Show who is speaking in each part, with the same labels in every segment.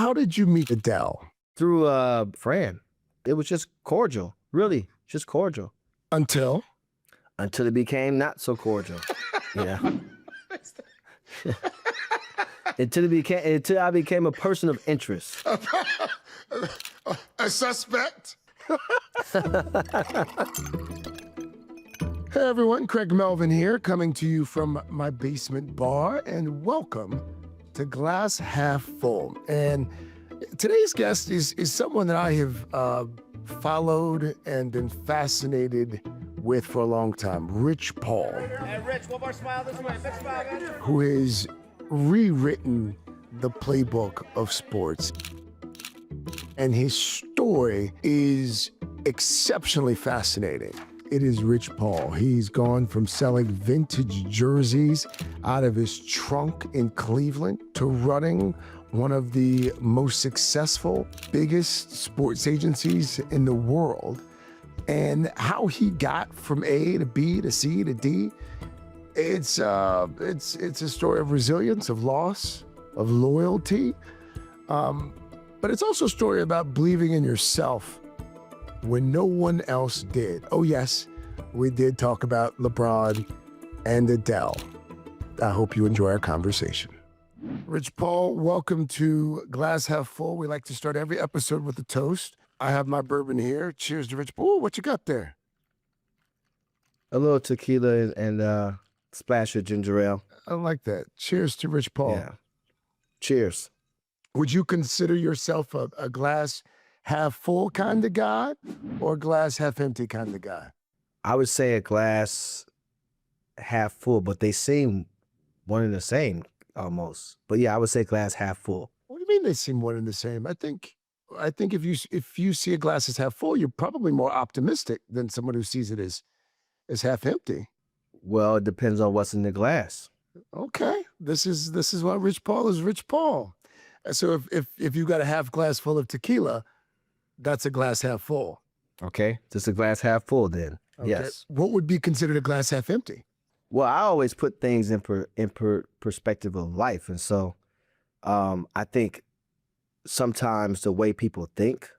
Speaker 1: how did you meet Adele?
Speaker 2: Through a friend. It was just cordial, really, just cordial.
Speaker 1: Until
Speaker 2: it became not so cordial. Yeah. Until I became a person of interest.
Speaker 1: a suspect? Hey everyone, Craig Melvin here, coming to you from my basement bar, and welcome to Glass Half Full. And today's guest is someone that I have followed and been fascinated with for a long time, Rich Paul.
Speaker 3: Hey, Rich, one more smile this way. Big smile, man.
Speaker 1: Who has rewritten the playbook of sports. And his story is exceptionally fascinating. It is Rich Paul. He's gone from selling vintage jerseys out of his trunk in Cleveland to running one of the most successful, biggest sports agencies in the world. And how he got from A to B to C to D, it's a story of resilience, of loss, of loyalty. But it's also a story about believing in yourself when no one else did. Oh yes, we did talk about LeBron and Adele. I hope you enjoy our conversation. Rich Paul, welcome to Glass Half Full. We like to start every episode with a toast. I have my bourbon here. Cheers to Rich Paul. What you got there?
Speaker 2: A little tequila and splash of ginger ale.
Speaker 1: I like that. Cheers to Rich Paul.
Speaker 2: Yeah. Cheers.
Speaker 1: Would you consider yourself a glass half full kind of guy or glass half empty kind of guy?
Speaker 2: I would say a glass half full, but they seem one and the same almost. But yeah, I would say glass half full.
Speaker 1: What do you mean they seem one and the same? I think if you see a glass as half full, you're probably more optimistic than someone who sees it as half empty.
Speaker 2: Well, it depends on what's in the glass.
Speaker 1: Okay, this is why Rich Paul is Rich Paul. So if you got a half glass full of tequila, that's a glass half full.
Speaker 2: Okay, just a glass half full then.
Speaker 1: Okay.
Speaker 2: Yes.
Speaker 1: What would be considered a glass half empty?
Speaker 2: Well, I always put things in perspective of life, and so I think sometimes the way people think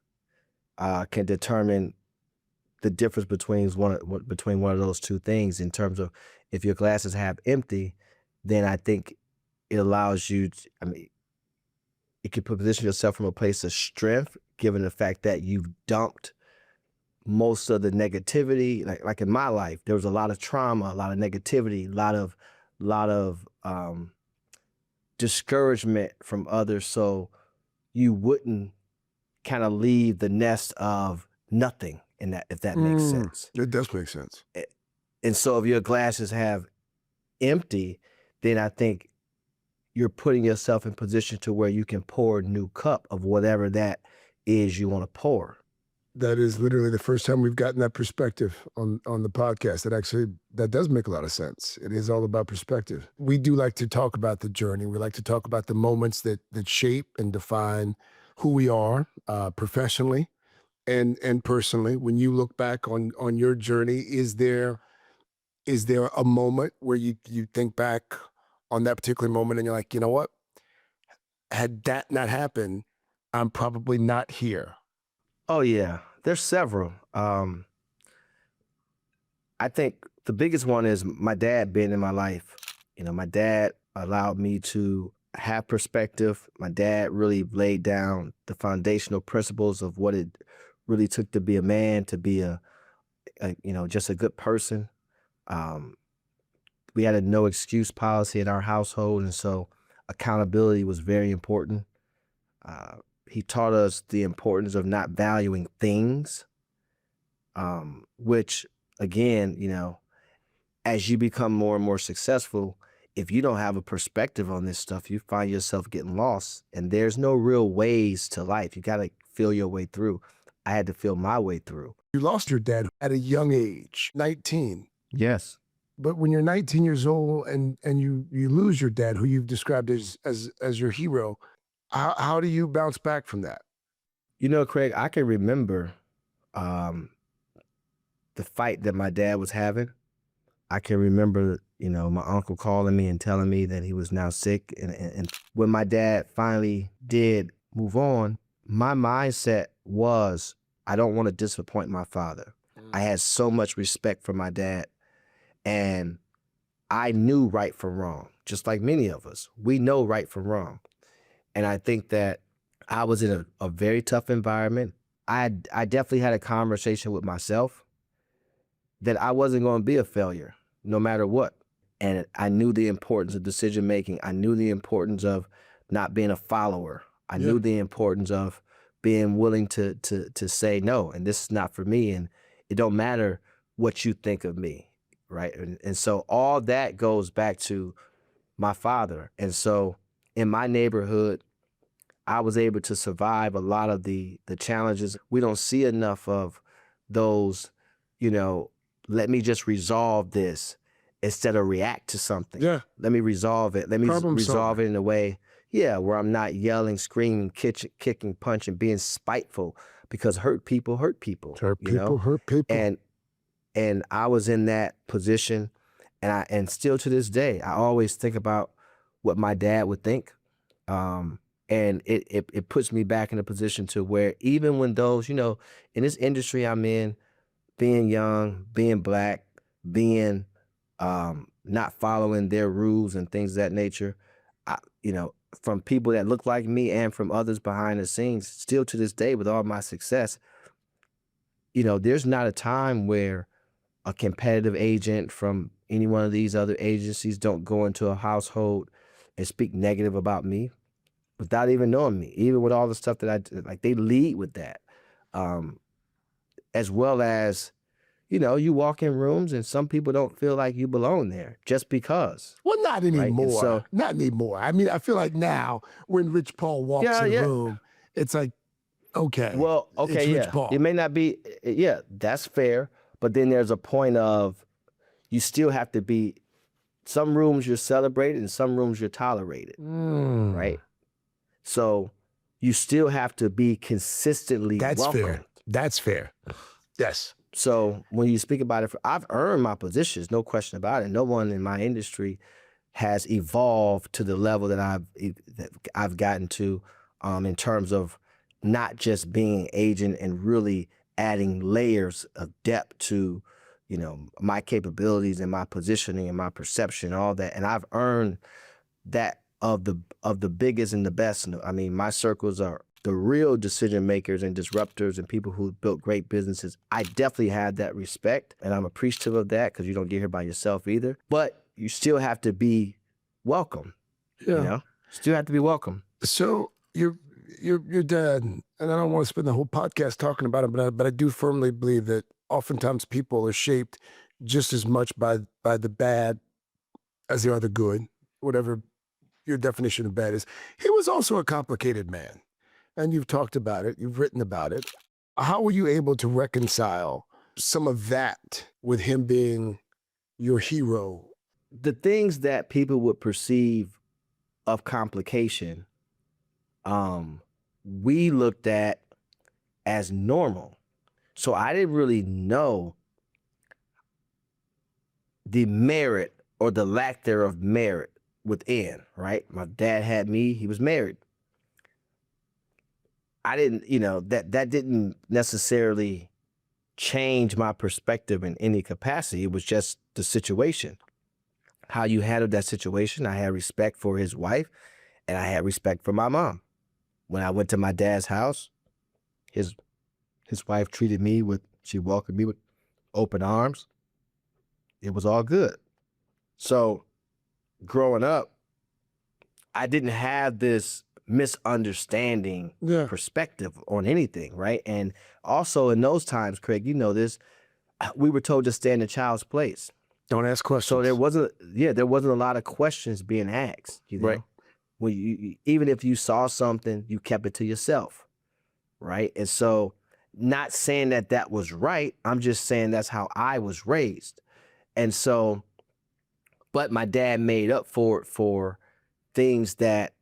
Speaker 2: can determine the difference between one of those two things. In terms of if your glass is half empty, then I think it allows you to, it can position yourself from a place of strength, given the fact that you've dumped most of the negativity. Like in my life, there was a lot of trauma, a lot of negativity, a lot of discouragement from others. So you wouldn't kind of leave the nest of nothing in that, if that makes sense.
Speaker 1: It does make sense.
Speaker 2: And so if your glass is half empty, then I think you're putting yourself in position to where you can pour a new cup of whatever that is you want to pour.
Speaker 1: That is literally the first time we've gotten that perspective on the podcast. That does make a lot of sense. It is all about perspective. We do like to talk about the journey. We like to talk about the moments that shape and define who we are professionally and personally. When you look back on your journey, is there a moment where you think back on that particular moment and you're like, you know what? Had that not happened, I'm probably not here.
Speaker 2: Oh yeah, there's several. I think the biggest one is my dad being in my life. You know, my dad allowed me to have perspective. My dad really laid down the foundational principles of what it really took to be a man, to be just a good person. We had a no excuse policy in our household, and so accountability was very important. He taught us the importance of not valuing things, which again, as you become more and more successful, if you don't have a perspective on this stuff, you find yourself getting lost, and there's no real ways to life. You got to feel your way through. I had to feel my way through.
Speaker 1: You lost your dad at a young age, 19.
Speaker 2: Yes.
Speaker 1: But when you're 19 years old and you lose your dad, who you've described as your hero, how do you bounce back from that?
Speaker 2: Craig, I can remember the fight that my dad was having. I can remember, my uncle calling me and telling me that he was now sick. And when my dad finally did move on, my mindset was, I don't want to disappoint my father. I had so much respect for my dad, and I knew right from wrong, just like many of us. We know right from wrong. And I think that I was in a very tough environment. I definitely had a conversation with myself that I wasn't going to be a failure no matter what. And I knew the importance of decision making. I knew the importance of not being a follower. I knew the importance of being willing to say no, and this is not for me, and it don't matter what you think of me, right? And so all that goes back to my father. And so in my neighborhood, I was able to survive a lot of the challenges. We don't see enough of those, let me just resolve this instead of react to something.
Speaker 1: Yeah.
Speaker 2: Let me resolve it. Let me
Speaker 1: Problem
Speaker 2: resolve
Speaker 1: solver.
Speaker 2: it in a way, where I'm not yelling, screaming, kicking, punching, being spiteful, because hurt people hurt people.
Speaker 1: Hurt people, hurt people.
Speaker 2: And I was in that position, and still to this day, I always think about what my dad would think. And it puts me back in a position to where even when those, in this industry I'm in, being young, being Black, being not following their rules and things of that nature, from people that look like me and from others behind the scenes, still to this day with all my success, there's not a time where a competitive agent from any one of these other agencies don't go into a household and speak negative about me without even knowing me, even with all the stuff that I did. Like, they lead with that. As well as, you walk in rooms and some people don't feel like you belong there just because.
Speaker 1: Well, not anymore.
Speaker 2: And so-
Speaker 1: Not anymore. I mean, I feel like now when Rich Paul walks in a room, it's like, okay.
Speaker 2: Well, okay,
Speaker 1: it's Rich Paul.
Speaker 2: It may not be, that's fair. But then there's a point of, you still have to be, some rooms you're celebrated and some rooms you're tolerated, right? So you still have to be consistently welcomed.
Speaker 1: Fair. That's fair. Yes.
Speaker 2: So when you speak about it, I've earned my positions, no question about it. No one in my industry has evolved to the level that I've gotten to, in terms of not just being agent and really adding layers of depth to, my capabilities and my positioning and my perception, all that. And I've earned that of the biggest and the best. I mean, my circles are the real decision makers and disruptors and people who built great businesses. I definitely have that respect, and I'm appreciative of that, because you don't get here by yourself either. But you still have to be welcome. Still have to be welcome.
Speaker 1: So your dad, and I don't want to spend the whole podcast talking about it, but I do firmly believe that oftentimes people are shaped just as much by the bad as they are the good, whatever your definition of bad is. He was also a complicated man, and you've talked about it, you've written about it. How were you able to reconcile some of that with him being your hero?
Speaker 2: The things that people would perceive of complication, we looked at as normal. So I didn't really know the merit or the lack thereof merit within, right? My dad had me, he was married. I didn't, that didn't necessarily change my perspective in any capacity. It was just the situation. How you handled that situation. I had respect for his wife, and I had respect for my mom. When I went to my dad's house, his wife treated me she welcomed me with open arms. It was all good. So growing up, I didn't have this misunderstanding perspective on anything, right? And also in those times, Craig, you know this, we were told to stay in the child's place.
Speaker 1: Don't ask questions.
Speaker 2: So there wasn't a lot of questions being asked,
Speaker 1: Right.
Speaker 2: When you, even if you saw something, you kept it to yourself, right? And so, not saying that was right, I'm just saying that's how I was raised. And so, but my dad made up for it for things that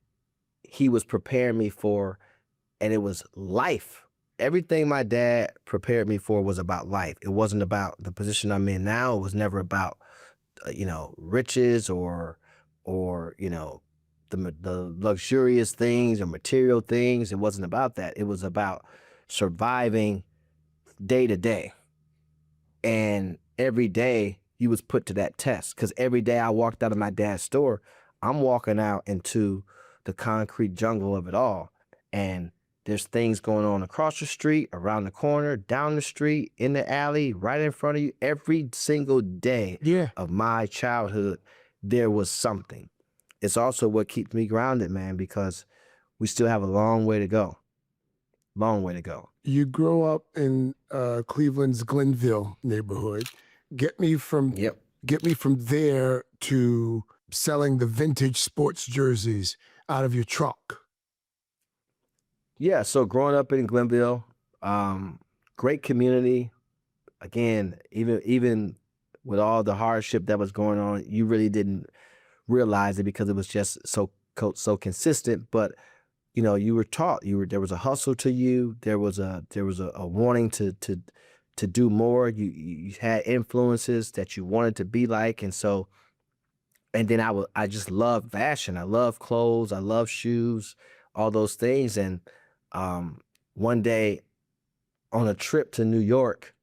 Speaker 2: he was preparing me for, and it was life. Everything my dad prepared me for was about life. It wasn't about the position I'm in now. It was never about, riches or the luxurious things or material things. It wasn't about that. It was about surviving day to day. And every day you was put to that test. Because every day I walked out of my dad's store, I'm walking out into the concrete jungle of it all. And there's things going on across the street, around the corner, down the street, in the alley, right in front of you. Every single day of my childhood, there was something. It's also what keeps me grounded, man, because we still have a long way to go. Long way to go.
Speaker 1: You grow up in Cleveland's Glenville neighborhood. Get me from there to selling the vintage sports jerseys out of your truck.
Speaker 2: Yeah, so growing up in Glenville, great community. Again, even with all the hardship that was going on, you really didn't realize it because it was just so consistent. But you know, you were taught. There was a hustle to you. There was a wanting to do more. You had influences that you wanted to be like, and so. And then I just love fashion. I love clothes. I love shoes, all those things. And one day on a trip to New York,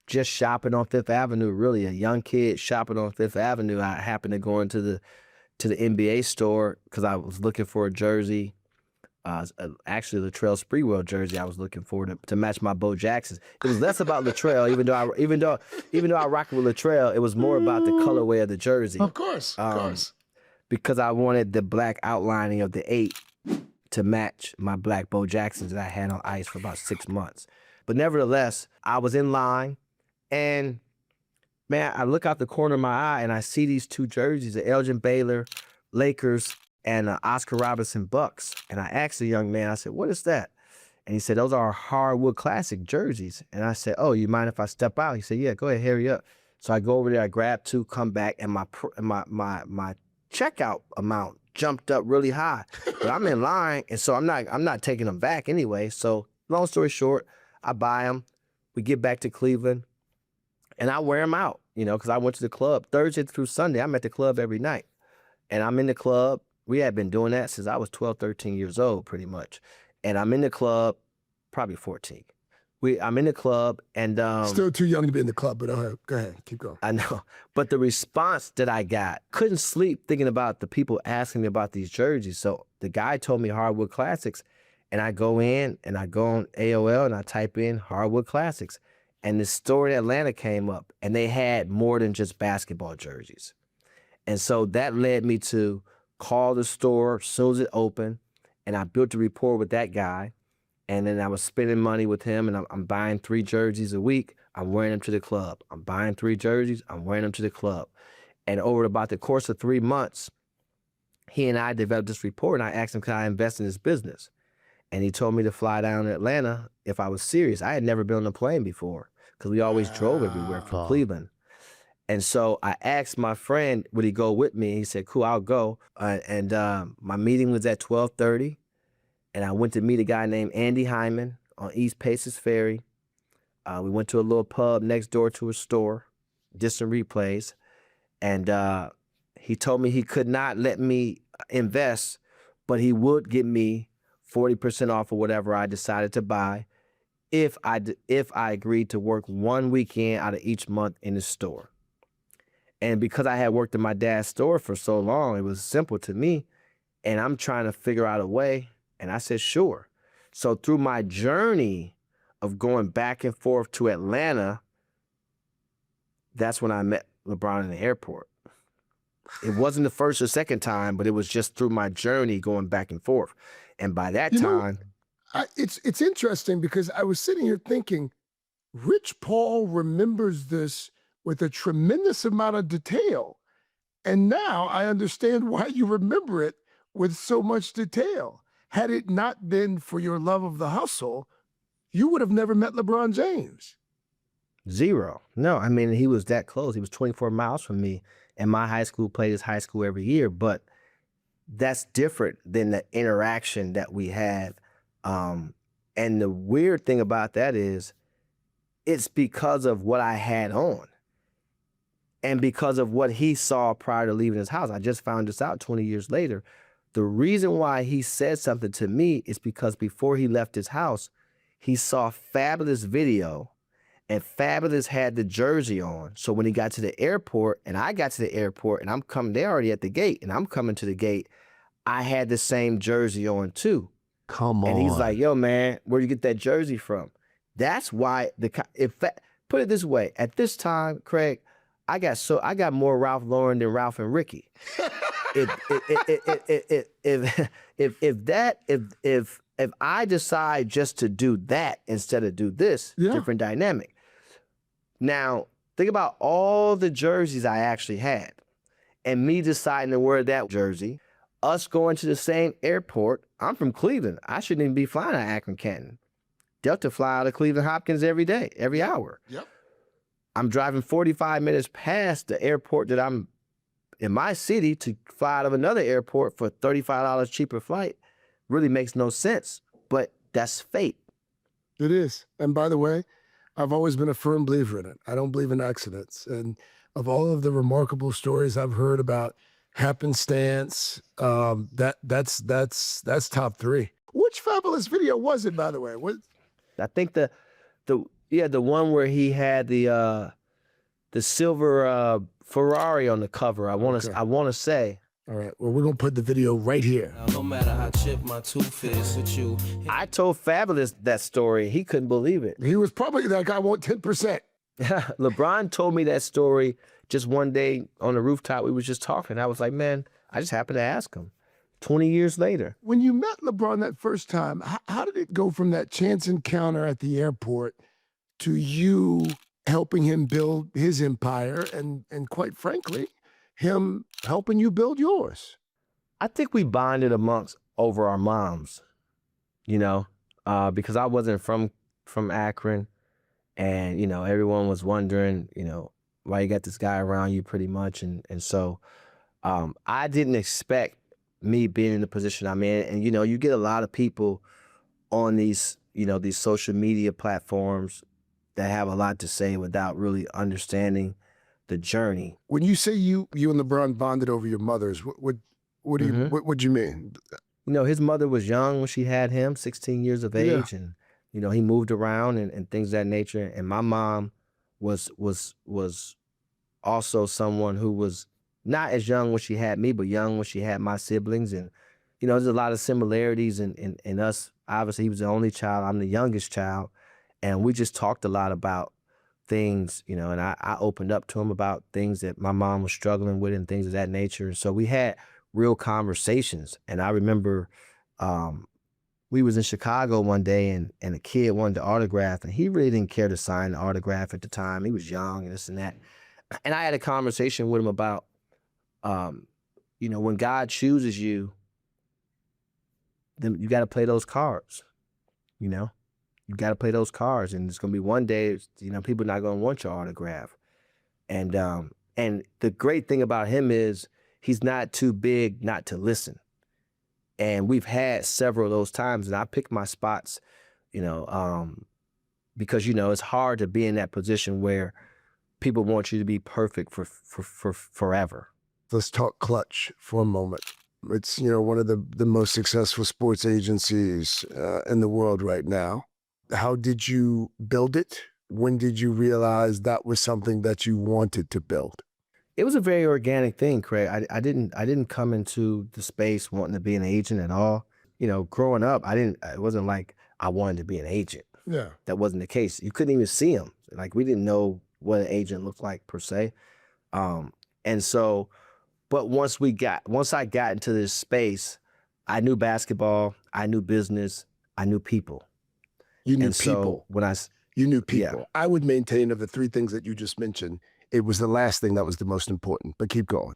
Speaker 2: just shopping on Fifth Avenue, really a young kid shopping on Fifth Avenue, I happened to go into the NBA store because I was looking for a jersey. Actually, the Latrell Sprewell jersey I was looking for to match my Bo Jacksons. It was less about Latrell, even though I rock with Latrell, it was more about the colorway of the jersey.
Speaker 1: Of course.
Speaker 2: Because I wanted the black outlining of the 8 to match my black Bo Jacksons that I had on ice for about 6 months. But nevertheless, I was in line, and man, I look out the corner of my eye and I see these 2 jerseys, the Elgin Baylor Lakers and Oscar Robertson Bucks. And I asked the young man, I said, "What is that?" And he said, "Those are Hardwood Classic jerseys." And I said, "Oh, you mind if I step out?" He said, "Yeah, go ahead, hurry up." So I go over there, I grab 2, come back, and my checkout amount jumped up really high. But I'm in line, and so I'm not taking them back anyway. So long story short, I buy them. We get back to Cleveland, and I wear them out, you know, because I went to the club Thursday through Sunday. I'm at the club every night, and I'm in the club. We had been doing that since I was 12, 13 years old, pretty much. And I'm in the club, probably 14. I'm in the club, and
Speaker 1: Still too young to be in the club, but go ahead, keep going.
Speaker 2: I know, but the response that I got, couldn't sleep thinking about the people asking me about these jerseys. So the guy told me Hardwood Classics, and I go in and I go on AOL and I type in Hardwood Classics, and the store in Atlanta came up, and they had more than just basketball jerseys. And so that led me to call the store as soon as it opened, and I built a rapport with that guy. And then I was spending money with him, and I'm buying 3 jerseys a week. I'm wearing them to the club. I'm buying 3 jerseys. I'm wearing them to the club. And over about the course of 3 months, he and I developed this rapport, and I asked him, could I invest in his business? And he told me to fly down to Atlanta if I was serious. I had never been on a plane before because we always drove everywhere from Cleveland. And so I asked my friend, would he go with me? He said, cool, I'll go. My meeting was at 12:30. And I went to meet a guy named Andy Hyman on East Paces Ferry. We went to a little pub next door to a store, Distant Replays. And he told me he could not let me invest, but he would give me 40% off of whatever I decided to buy if I agreed to work 1 weekend out of each month in the store. And because I had worked in my dad's store for so long, it was simple to me. And I'm trying to figure out a way. And I said, sure. So through my journey of going back and forth to Atlanta, that's when I met LeBron in the airport. It wasn't the first or second time, but it was just through my journey going back and forth. And by that time...
Speaker 1: It's interesting because I was sitting here thinking, Rich Paul remembers this with a tremendous amount of detail. And now I understand why you remember it with so much detail. Had it not been for your love of the hustle, you would have never met LeBron James.
Speaker 2: Zero. No, I mean, he was that close. He was 24 miles from me, and my high school played his high school every year. But that's different than the interaction that we had. And the weird thing about that is it's because of what I had on. And because of what he saw prior to leaving his house, I just found this out 20 years later. The reason why he said something to me is because before he left his house, he saw Fabulous video, and Fabulous had the jersey on. So when he got to the airport and I got to the airport and I'm coming, they're already at the gate and I'm coming to the gate, I had the same jersey on too.
Speaker 1: Come on.
Speaker 2: And he's like, yo, man, where'd you get that jersey from? That's why put it this way, at this time, Craig, I got more Ralph Lauren than Ralph and Ricky. If I decide just to do that instead of do this, different dynamic. Now, think about all the jerseys I actually had and me deciding to wear that jersey, us going to the same airport. I'm from Cleveland. I shouldn't even be flying out of Akron, Canton. Delta fly out of Cleveland Hopkins every day, every hour.
Speaker 1: Yep.
Speaker 2: I'm driving 45 minutes past the airport that I'm in my city to fly out of another airport for $35 cheaper flight. Really makes no sense, but that's fate.
Speaker 1: It is. And by the way, I've always been a firm believer in it. I don't believe in accidents. And of all of the remarkable stories I've heard about happenstance, that's top three. Which Fabulous video was it, by the way?
Speaker 2: I think the one where he had the silver Ferrari on the cover. I want to say.
Speaker 1: All right. Well, we're gonna put the video right here.
Speaker 4: No matter how chipped my tooth is with you.
Speaker 2: I told Fabulous that story. He couldn't believe it.
Speaker 1: He was probably like, I want 10%.
Speaker 2: LeBron told me that story just one day on the rooftop. We was just talking. I was like, man, I just happened to ask him. 20 years later.
Speaker 1: When you met LeBron that first time, how did it go from that chance encounter at the airport to you helping him build his empire and quite frankly, him helping you build yours?
Speaker 2: I think we bonded amongst over our moms, because I wasn't from Akron, and everyone was wondering, why you got this guy around you pretty much, and so I didn't expect me being in the position I'm in, and you get a lot of people on these these social media platforms that have a lot to say without really understanding the journey.
Speaker 1: When you say you and LeBron bonded over your mothers, what do you what do you mean?
Speaker 2: His mother was young when she had him, 16 years of age, and he moved around and things of that nature. And my mom was also someone who was not as young when she had me, but young when she had my siblings. And there's a lot of similarities in us. Obviously, he was the only child. I'm the youngest child, and we just talked a lot about things, and I opened up to him about things that my mom was struggling with and things of that nature. And so we had real conversations. And I remember we was in Chicago one day and a kid wanted to autograph, and he really didn't care to sign the autograph at the time. He was young and this and that. And I had a conversation with him about, when God chooses you, then you got to play those cards, You got to play those cards, and it's going to be one day, people not going to want your autograph. And the great thing about him is he's not too big not to listen. And we've had several of those times, and I pick my spots, because, it's hard to be in that position where people want you to be perfect for forever.
Speaker 1: Let's talk Klutch for a moment. It's, one of the most successful sports agencies in the world right now. How did you build it? When did you realize that was something that you wanted to build?
Speaker 2: It was a very organic thing, Craig. I didn't come into the space wanting to be an agent at all. Growing up, it wasn't like I wanted to be an agent.
Speaker 1: Yeah.
Speaker 2: That wasn't the case. You couldn't even see them. Like, we didn't know what an agent looked like per se. And so, but once I got into this space, I knew basketball, I knew business, I knew people.
Speaker 1: You knew
Speaker 2: and
Speaker 1: people.
Speaker 2: So
Speaker 1: you knew people.
Speaker 2: Yeah.
Speaker 1: I would maintain of the three things that you just mentioned, it was the last thing that was the most important, but keep going.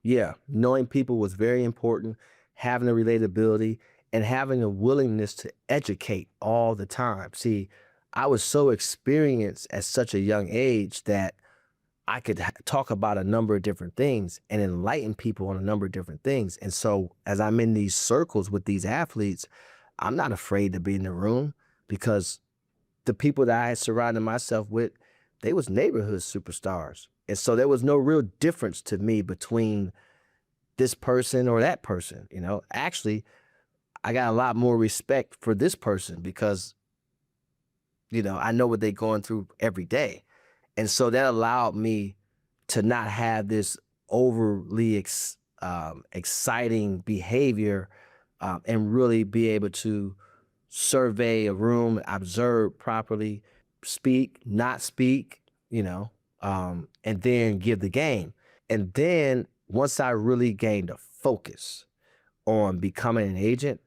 Speaker 2: Yeah, knowing people was very important, having the relatability and having a willingness to educate all the time. See, I was so experienced at such a young age that I could talk about a number of different things and enlighten people on a number of different things. And so as I'm in these circles with these athletes, I'm not afraid to be in the room because the people that I had surrounded myself with, they was neighborhood superstars. And so there was no real difference to me between this person or that person, Actually, I got a lot more respect for this person because, I know what they're going through every day. And so that allowed me to not have this overly exciting behavior and really be able to survey a room, observe properly, speak, not speak, and then give the game. And then once I really gained a focus on becoming an agent,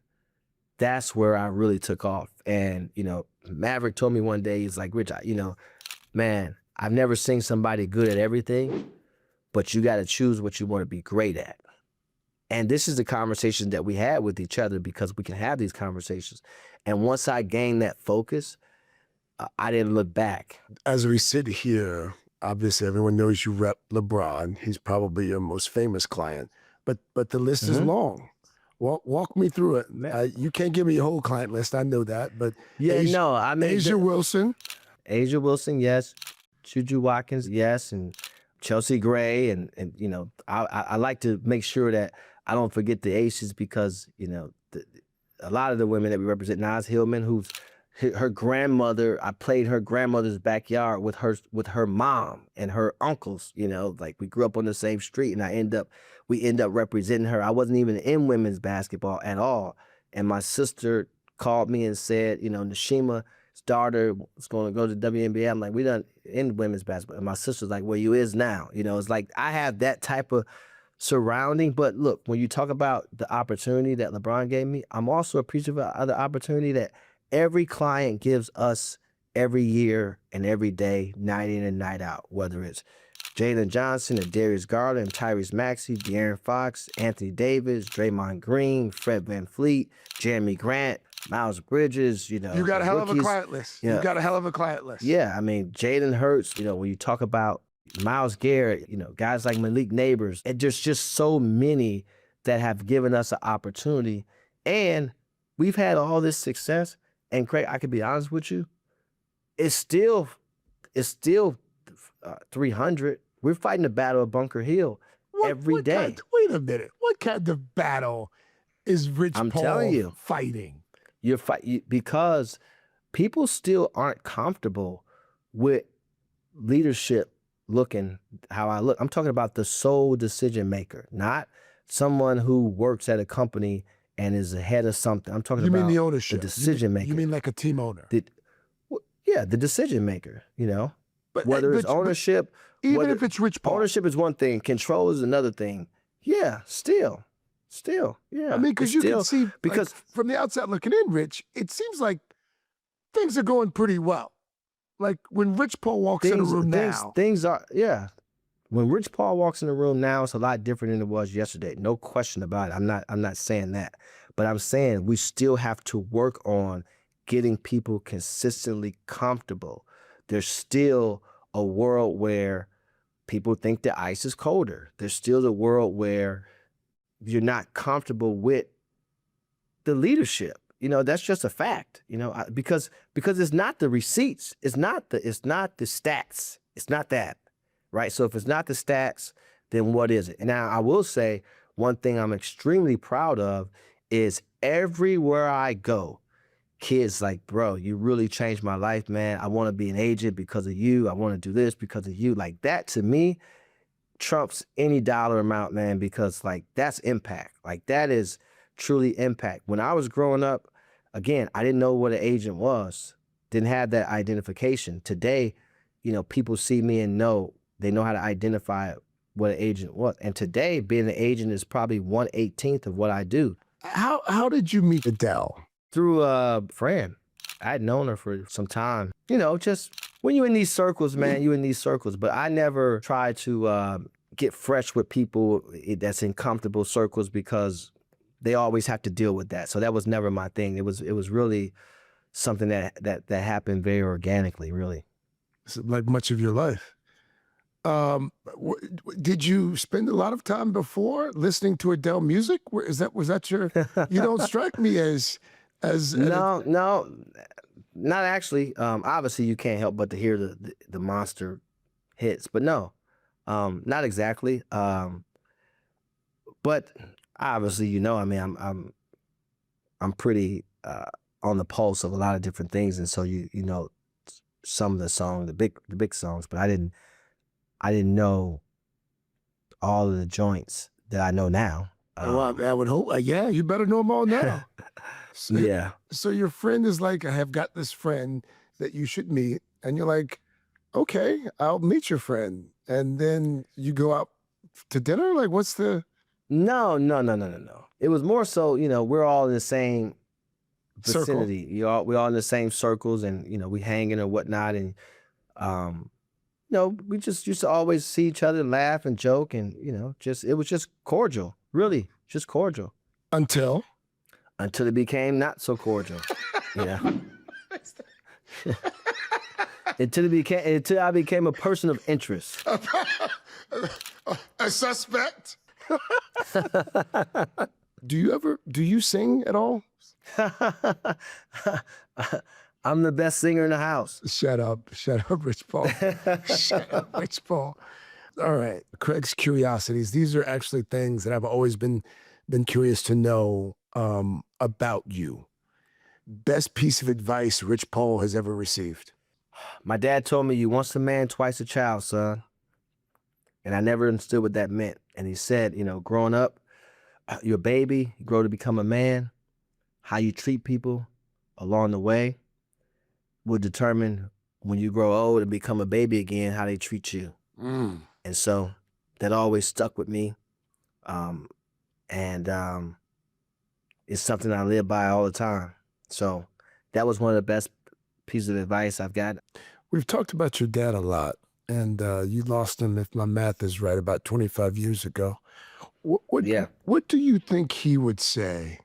Speaker 2: that's where I really took off. And, Maverick told me one day, he's like, Rich, man, I've never seen somebody good at everything, but you got to choose what you want to be great at. And this is the conversation that we had with each other because we can have these conversations. And once I gained that focus, I didn't look back.
Speaker 1: As we sit here, obviously everyone knows you rep LeBron. He's probably your most famous client, but the list is long. Walk me through it. You can't give me a whole client list. I know that, but Asia Wilson.
Speaker 2: Asia Wilson, yes. Juju Watkins, yes. And Chelsea Gray. And I like to make sure that I don't forget the aces because, a lot of the women that we represent, Naz Hillman, who's her grandmother, I played her grandmother's backyard with her mom and her uncles, like we grew up on the same street and we end up representing her. I wasn't even in women's basketball at all. And my sister called me and said, Nishima's daughter was going to go to WNBA. I'm like, we done in women's basketball. And my sister's like, well, you is now. It's like I have that type of surrounding. But look, when you talk about the opportunity that LeBron gave me, I'm also appreciative of the opportunity that every client gives us every year and every day, night in and night out, whether it's Jalen Johnson and Darius Garland, Tyrese Maxey, De'Aaron Fox, Anthony Davis, Draymond Green, Fred VanVleet, Jeremy Grant, Miles Bridges,
Speaker 1: You got a hell of a client list. You got a hell of a client list.
Speaker 2: Yeah, I mean, Jalen Hurts, when you talk about Myles Garrett, guys like Malik Neighbors, and there's just so many that have given us an opportunity. And we've had all this success. And Craig, I could be honest with you, it's still 300. We're fighting the battle of Bunker Hill every day.
Speaker 1: Wait a minute. What kind of battle is Rich Paul
Speaker 2: telling you,
Speaker 1: fighting?
Speaker 2: Because people still aren't comfortable with leadership looking how I look. I'm talking about the sole decision maker, not someone who works at a company and is ahead of something. I'm talking about
Speaker 1: the ownership,
Speaker 2: the decision maker.
Speaker 1: You mean like a team owner?
Speaker 2: The decision maker,
Speaker 1: But
Speaker 2: whether it's ownership.
Speaker 1: Even if it's Rich Paul.
Speaker 2: Ownership is one thing, control is another thing. Yeah, still, yeah.
Speaker 1: I mean, because you can see, because from the outside looking in, Rich, it seems like things are going pretty well. Like when Rich Paul walks in the room now.
Speaker 2: Things are, yeah. When Rich Paul walks in the room now, it's a lot different than it was yesterday. No question about it. I'm not saying that. But I'm saying we still have to work on getting people consistently comfortable. There's still a world where people think the ice is colder. There's still a world where you're not comfortable with the leadership. That's just a fact, because it's not the receipts. It's not the stats. It's not that. Right. So if it's not the stats, then what is it? And now I will say one thing I'm extremely proud of is everywhere I go, kids like, bro, you really changed my life, man. I want to be an agent because of you. I want to do this because of you. Like that to me trumps any dollar amount, man, because like that's impact. Like that is truly impact. When I was growing up, again, I didn't know what an agent was. Didn't have that identification. Today, people see me and they know how to identify what an agent was. And today, being an agent is probably 1/18 of what I do.
Speaker 1: How did you meet Adele?
Speaker 2: Through a friend. I had known her for some time. Just when you're in these circles, man, you're in these circles. But I never tried to get fresh with people that's in comfortable circles because they always have to deal with that. So that was never my thing. It was really something that happened very organically, really.
Speaker 1: It's like much of your life. Did you spend a lot of time before listening to Adele music? Was that your? You don't strike me as
Speaker 2: no, not actually. Obviously, you can't help but to hear the monster hits, but no, Not exactly. But obviously, I mean, I'm pretty on the pulse of a lot of different things, and so you know some of the songs, the big songs, but I didn't know all of the joints that I know now.
Speaker 1: Well, I would hope. Yeah, you better know them all now. So,
Speaker 2: Yeah.
Speaker 1: so your friend is like, I have got this friend that you should meet, and you're like, okay, I'll meet your friend, and then you go out to dinner. Like, what's the?
Speaker 2: No, no, no, no, no, no. It was more so, we're all in the same
Speaker 1: Circle.
Speaker 2: vicinity. We're all in the same circles, and we hanging or whatnot, and um, we just used to always see each other, laugh and joke, and it was just cordial, really, just cordial
Speaker 1: Until
Speaker 2: until it became not so cordial. Yeah. Until I became a person of interest.
Speaker 1: a suspect. Do you sing at all?
Speaker 2: I'm the best singer in the house.
Speaker 1: Shut up, Rich Paul. Shut up, Rich Paul. All right, Craig's curiosities. These are actually things that I've always been curious to know about you. Best piece of advice Rich Paul has ever received.
Speaker 2: My dad told me, "You once a man, twice a child, son." And I never understood what that meant. And he said, growing up, you're a baby, you grow to become a man. How you treat people along the way will determine when you grow old and become a baby again, how they treat you.
Speaker 1: Mm.
Speaker 2: And so that always stuck with me. And it's something I live by all the time. So that was one of the best pieces of advice I've got.
Speaker 1: We've talked about your dad a lot, and you lost him, if my math is right, about 25 years ago.
Speaker 2: Yeah.
Speaker 1: What do you think he would say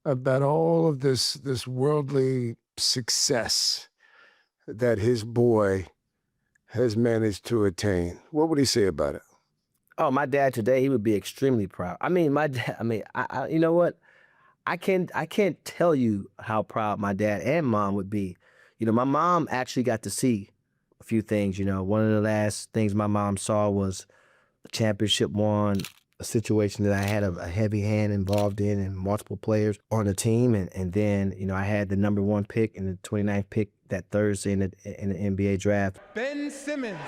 Speaker 1: about all of this worldly success that his boy has managed to attain? What would he say about it?
Speaker 2: Oh, my dad today, he would be extremely proud. I mean, my dad, you know what? I can't tell you how proud my dad and mom would be. My mom actually got to see a few things. One of the last things my mom saw was a championship won, a situation that I had a heavy hand involved in, and multiple players on the team. And then, I had the number 1 pick and the 29th pick that Thursday in the NBA draft.
Speaker 3: Ben Simmons.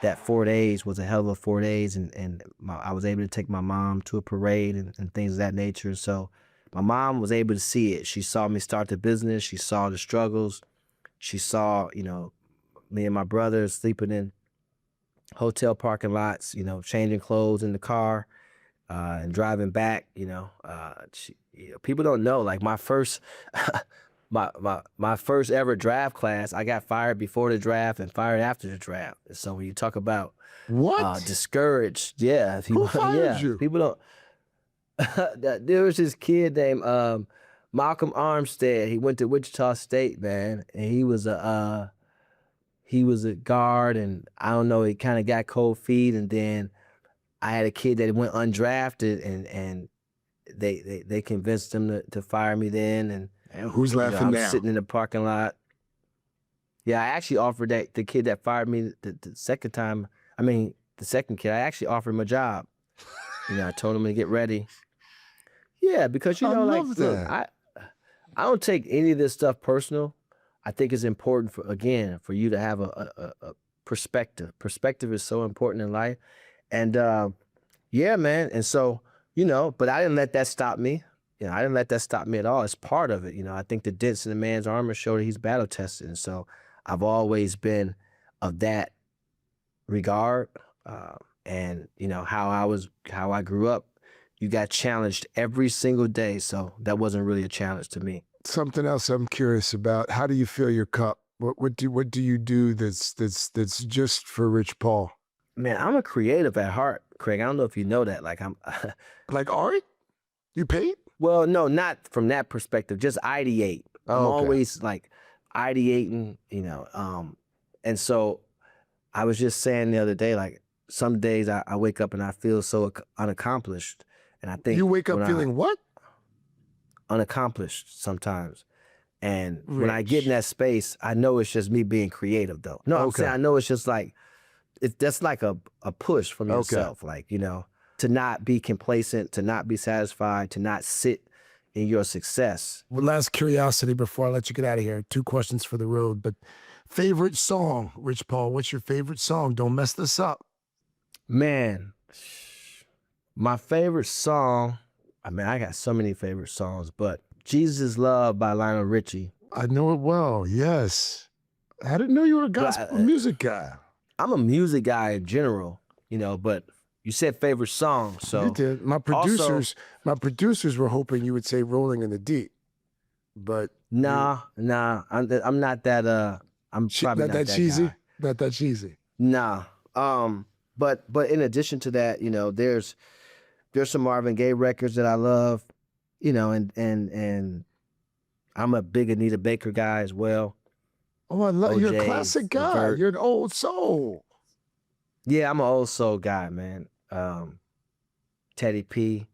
Speaker 2: That 4 days was a hell of a 4 days, and I was able to take my mom to a parade and things of that nature. So my mom was able to see it. She saw me start the business. She saw the struggles. She saw, me and my brother sleeping in hotel parking lots, changing clothes in the car and driving back. People don't know, like my first my first ever draft class, I got fired before the draft and fired after the draft. So when you talk about
Speaker 1: What?
Speaker 2: discouraged, yeah,
Speaker 1: Who fired you?
Speaker 2: People don't. There was this kid named Malcolm Armstead. He went to Wichita State, man, and he was a guard, and I don't know, he kind of got cold feet, and then I had a kid that went undrafted, and they convinced him to fire me then, and
Speaker 1: Who's laughing
Speaker 2: I was
Speaker 1: now?
Speaker 2: sitting in the parking lot. Yeah, I actually offered the kid that fired me the second time. I mean, the second kid, I actually offered him a job. I told him to get ready. Yeah, because
Speaker 1: I
Speaker 2: like,
Speaker 1: love
Speaker 2: look,
Speaker 1: that.
Speaker 2: I don't take any of this stuff personal. I think it's important for you to have a perspective. Perspective is so important in life, and yeah, man. And so but I didn't let that stop me. I didn't let that stop me at all. It's part of it. I think the dents in the man's armor show that he's battle tested, and so I've always been of that regard. And how I grew up, you got challenged every single day, so that wasn't really a challenge to me.
Speaker 1: Something else I'm curious about. How do you fill your cup? What do you do that's just for Rich Paul?
Speaker 2: Man, I'm a creative at heart, Craig. I don't know if you know that. Like I'm
Speaker 1: Like art? You paint?
Speaker 2: well, no, not from that perspective, just ideate. I'm
Speaker 1: Oh, okay.
Speaker 2: always like ideating, and so I was just saying the other day, like some days I wake up and I feel so unaccomplished. And I think
Speaker 1: You wake up
Speaker 2: when
Speaker 1: feeling what?
Speaker 2: unaccomplished sometimes. And when I get in
Speaker 1: Rich.
Speaker 2: that space, I know it's just me being creative though. No, I'm
Speaker 1: Okay.
Speaker 2: saying I know it's just like, that's like a push from
Speaker 1: Okay.
Speaker 2: yourself. Like, you know, to not be complacent, to not be satisfied, to not sit in your success.
Speaker 1: Well, last curiosity before I let you get out of here. 2 questions for the road, but favorite song, Rich Paul, what's your favorite song? Don't mess this up.
Speaker 2: Man, my favorite song, I mean, I got so many favorite songs, but Jesus Love by Lionel Richie.
Speaker 1: I know it well, yes. I didn't know you were a gospel music guy.
Speaker 2: I'm a music guy in general, you know, but you said favorite song, so.
Speaker 1: You did. My producers were hoping you would say Rolling in the Deep, but
Speaker 2: Nah, I'm not that, I'm probably not that
Speaker 1: cheesy.
Speaker 2: guy.
Speaker 1: Not that cheesy.
Speaker 2: Nah. But in addition to that, you know, there's some Marvin Gaye records that I love, you know, and I'm a big Anita Baker guy as well.
Speaker 1: Oh, I love you're a
Speaker 2: OJ,
Speaker 1: classic guy.
Speaker 2: Levert.
Speaker 1: You're an old soul.
Speaker 2: Yeah, I'm an old soul guy, man. Teddy P.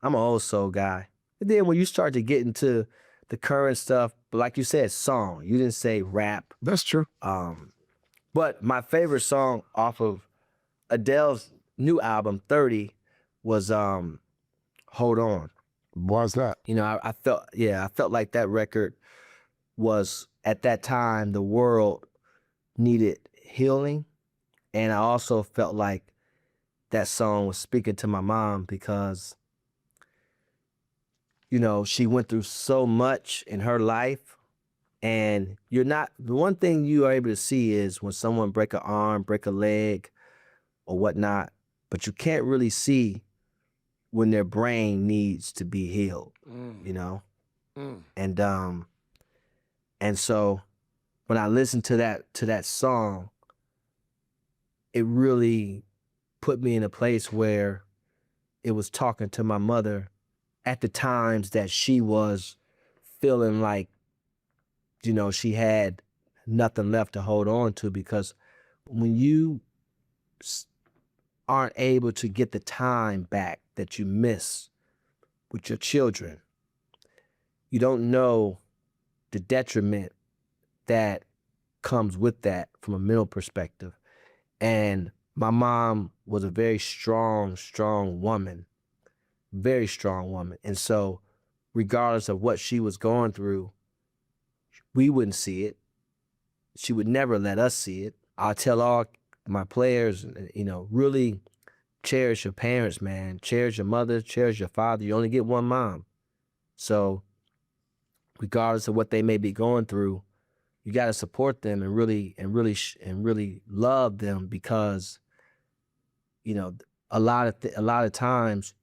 Speaker 2: I'm an old soul guy. And then when you start to get into the current stuff, like you said, song. You didn't say rap.
Speaker 1: That's true.
Speaker 2: But my favorite song off of Adele's new album, 30, was Hold On.
Speaker 1: Why's that?
Speaker 2: You know, I felt like that record was, at that time, the world needed healing. And I also felt like that song was speaking to my mom because, you know, she went through so much in her life. And the one thing you are able to see is when someone break an arm, break a leg or whatnot, but you can't really see when their brain needs to be healed, you know? And so when I listened to that song, it really put me in a place where it was talking to my mother at the times that she was feeling like, you know, she had nothing left to hold on to, because when you aren't able to get the time back that you miss with your children, you don't know the detriment that comes with that from a mental perspective. And my mom was a very strong woman, very strong woman. And so regardless of what she was going through, we wouldn't see it. She would never let us see it. I tell all my players, you know, really cherish your parents, man. Cherish your mother, cherish your father. You only get one mom. So regardless of what they may be going through, you got to support them and really love them, because, you know, a lot of times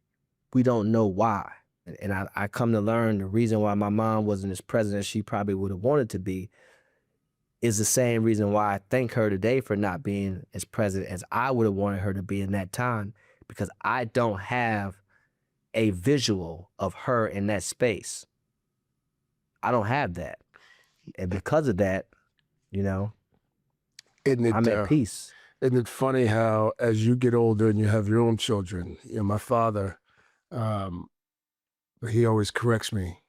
Speaker 2: we don't know why. And I come to learn the reason why my mom wasn't as present as she probably would have wanted to be is the same reason why I thank her today for not being as present as I would have wanted her to be in that time, because I don't have a visual of her in that space. I don't have that. And because of that, you know, I'm at peace.
Speaker 1: Isn't it funny how as you get older and you have your own children, you know, my father, he always corrects me.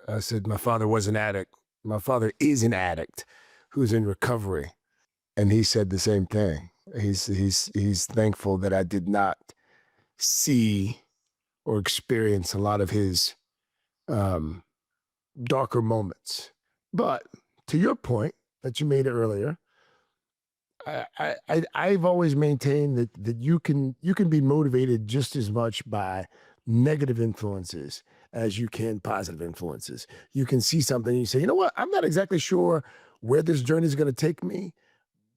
Speaker 1: I said, my father was an addict. My father is an addict who's in recovery. And he said the same thing. He's thankful that I did not see or experience a lot of his darker moments. But to your point that you made earlier, I've always maintained that you can be motivated just as much by negative influences as you can positive influences. You can see something and you say, you know what, I'm not exactly sure where this journey is going to take me,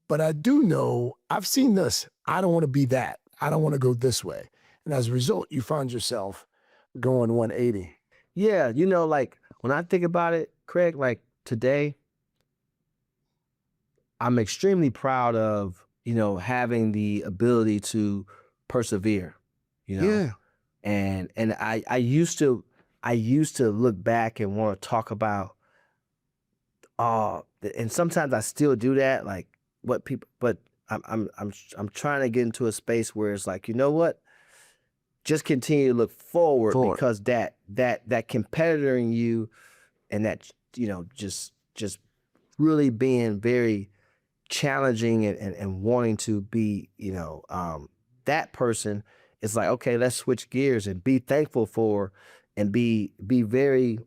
Speaker 1: but I do know I've seen this. I don't want to be that. I don't want to go this way. And as a result, you find yourself going 180.
Speaker 2: Yeah, you know, like when I think about it, Craig, like today, I'm extremely proud of, you know, having the ability to persevere, you know.
Speaker 1: Yeah.
Speaker 2: And I used to look back and want to talk about, and sometimes I still do that, like what people, but I'm trying to get into a space where it's like, you know what? Just continue to look forward. Because that competitor in you and that just really being very challenging and wanting to be, that person, it's like, okay, let's switch gears and be thankful for and be very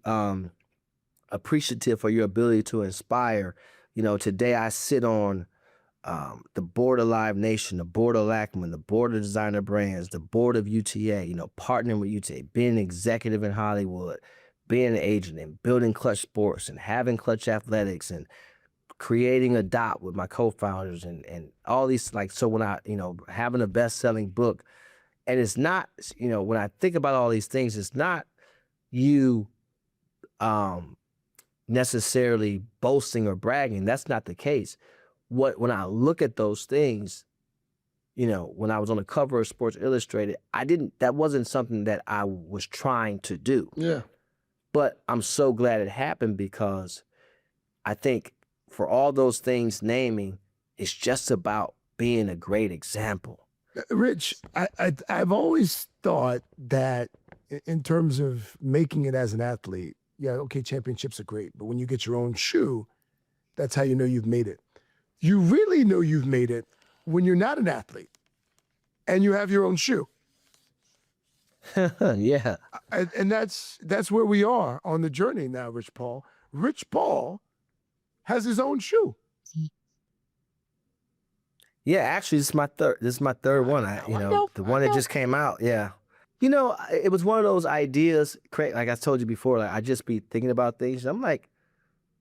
Speaker 2: appreciative for your ability to inspire. Today I sit on the board of Live Nation, the board of Lackman, the board of Designer Brands, the board of UTA, partnering with UTA, being an executive in Hollywood, being an agent and building Klutch Sports and having Klutch Athletics and creating Adopt with my co-founders and all these, so when I, having a best-selling book, and it's not, when I think about all these things, it's not you necessarily boasting or bragging. That's not the case. When I look at those things, when I was on the cover of Sports Illustrated, that wasn't something that I was trying to do.
Speaker 1: Yeah.
Speaker 2: But I'm so glad it happened because I think for all those things naming, it's just about being a great example.
Speaker 1: Rich, I've always thought that in terms of making it as an athlete, yeah, okay, championships are great, but when you get your own shoe, that's how you know you've made it. You really know you've made it when you're not an athlete and you have your own shoe.
Speaker 2: Yeah.
Speaker 1: And that's where we are on the journey now, Rich Paul. Rich Paul has his own shoe.
Speaker 2: Yeah, actually, this is my third one. The one that just came out. Yeah. It was one of those ideas, Craig, like I told you before, I just be thinking about things. I'm like,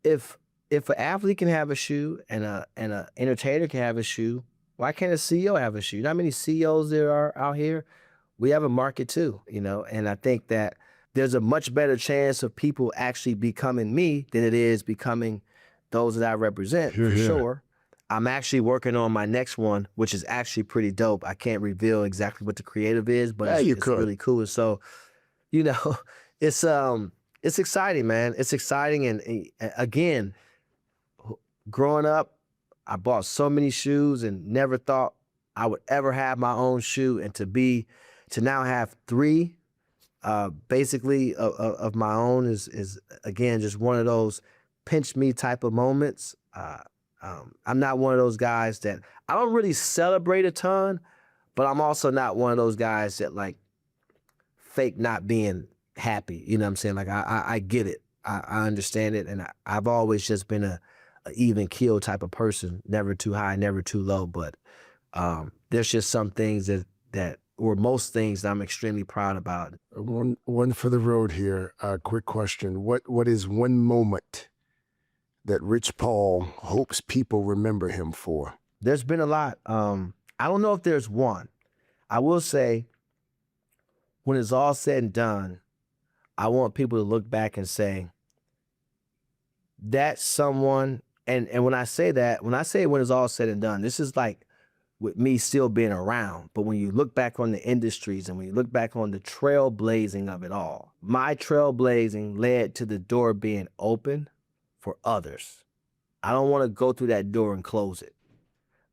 Speaker 2: if an athlete can have a shoe and a entertainer can have a shoe, why can't a CEO have a shoe? You know how many CEOs there are out here? We have a market too, and I think that there's a much better chance of people actually becoming me than it is becoming those that I represent, for sure. I'm actually working on my next one, which is actually pretty dope. I can't reveal exactly what the creative is, but it's really cool. So, it's exciting, man. It's exciting. And again, growing up, I bought so many shoes and never thought I would ever have my own shoe. And to now have three, basically of my own is again, just one of those pinch me type of moments. I'm not one of those guys that I don't really celebrate a ton, but I'm also not one of those guys that fake not being happy. You know what I'm saying? I get it. I understand it. And I've always just been a even keel type of person, never too high, never too low. But there's just some things or most things that I'm extremely proud about.
Speaker 1: One for the road here. Quick question. What is one moment that Rich Paul hopes people remember him for?
Speaker 2: There's been a lot. I don't know if there's one. I will say, when it's all said and done, I want people to look back and say, that's someone, and when I say when it's all said and done, this is with me still being around. But when you look back on the industries and when you look back on the trailblazing of it all, my trailblazing led to the door being open for others. I don't want to go through that door and close it.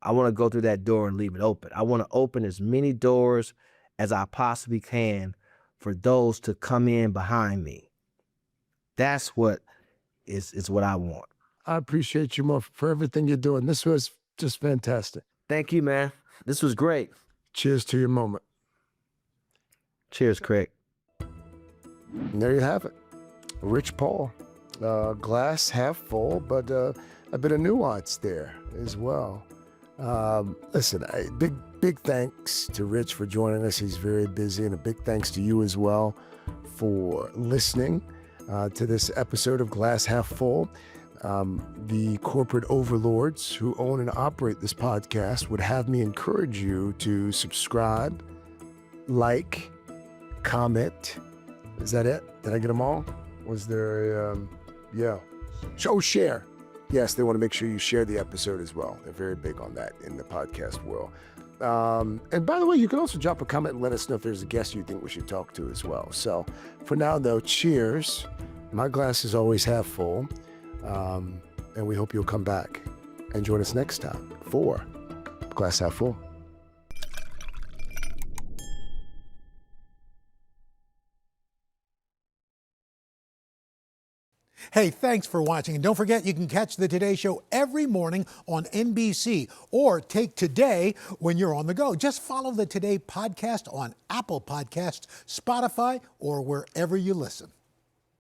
Speaker 2: I want to go through that door and leave it open. I want to open as many doors as I possibly can for those to come in behind me. That's what is what I want.
Speaker 1: I appreciate you more for everything you're doing. This was just fantastic.
Speaker 2: Thank you, man. This was great.
Speaker 1: Cheers to your moment.
Speaker 2: Cheers, Craig.
Speaker 1: And there you have it. Rich Paul. Glass half full, but a bit of nuance there as well. Listen, big thanks to Rich for joining us. He's very busy, and a big thanks to you as well for listening to this episode of Glass Half Full. The corporate overlords who own and operate this podcast would have me encourage you to subscribe, like, comment. Is that it? Did I get them all? Was there yeah. Oh, share. Yes, they want to make sure you share the episode as well. They're very big on that in the podcast world. And by the way, you can also drop a comment and let us know if there's a guest you think we should talk to as well. So for now, though, cheers. My glass is always half full. And we hope you'll come back and join us next time for Glass Half Full.
Speaker 5: Hey, thanks for watching. And don't forget, you can catch the Today Show every morning on NBC or take Today when you're on the go. Just follow the Today podcast on Apple Podcasts, Spotify, or wherever you listen.